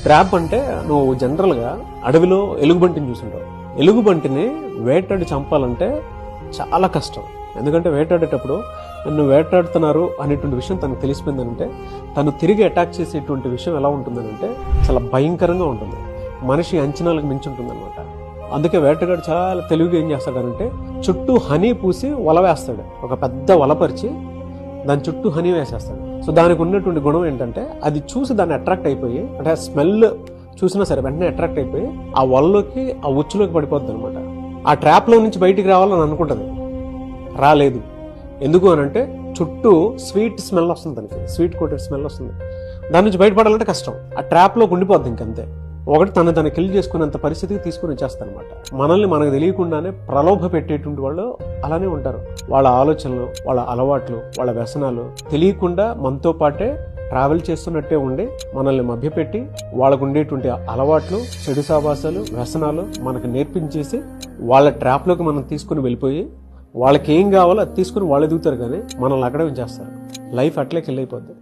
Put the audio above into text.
Trap అంటే నువ్వు జనరల్గా అడవిలో ఎలుగుబంటిని చూసుంటావు. ఎలుగుబంటిని వేటాడి చంపాలంటే చాలా కష్టం. ఎందుకంటే వేటాడేటప్పుడు నన్ను వేటాడుతున్నారు అనేటువంటి విషయం తనకు తెలిసిపోయిందనంటే తను తిరిగి అటాక్ చేసేటువంటి విషయం ఎలా ఉంటుందనంటే చాలా భయంకరంగా ఉంటుంది. మనిషి అంచనాలకు మించి ఉంటుంది అనమాట. అందుకే వేటగాడు చాలా తెలివిగా ఏం చేస్తాడంటే చుట్టూ హనీ పూసి వల వేస్తాడు. ఒక పెద్ద వలపరిచి దాని చుట్టూ హనీ వేసేస్తాడు. సో దానికి ఉన్నటువంటి గుణం ఏంటంటే అది చూసి దాన్ని అట్రాక్ట్ అయిపోయి, అంటే స్మెల్ చూసినా సరే వెంటనే అట్రాక్ట్ అయిపోయి ఆ వలలోకి ఆ ఉచ్చులోకి పడిపోద్ది అనమాట. ఆ ట్రాప్లో నుంచి బయటికి రావాలని అనుకుంటుంది, రాలేదు. ఎందుకు అని అంటే చుట్టూ స్వీట్ స్మెల్ వస్తుంది, దానికి స్వీట్ కోటెడ్ స్మెల్ వస్తుంది. దాని నుంచి బయటపడాలంటే కష్టం. ఆ ట్రాప్లో ఉండిపోద్ది ఇంకంతే. ఒకటి తను కిల్ చేసుకునేంత పరిస్థితికి తీసుకుని వచ్చేస్తారనమాట. మనల్ని మనకు తెలియకుండానే ప్రలోభ పెట్టేటువంటి వాళ్ళు అలానే ఉంటారు. వాళ్ళ ఆలోచనలు, వాళ్ళ అలవాట్లు, వాళ్ళ వ్యసనాలు తెలియకుండా మనతో పాటే ట్రావెల్ చేస్తున్నట్టే ఉండి మనల్ని మభ్యపెట్టి వాళ్ళకు ఉండేటువంటి అలవాట్లు, చెడు సావాసాలు, వ్యసనాలు మనకు నేర్పించేసి వాళ్ళ ట్రాప్లోకి మనం తీసుకుని వెళ్ళిపోయి వాళ్ళకి ఏం కావాలో అది తీసుకుని వాళ్ళు ఎదుగుతారు, కానీ మనల్ని అక్కడే ఉంచేస్తారు. లైఫ్ అట్లే కిల్ అయిపోద్ది.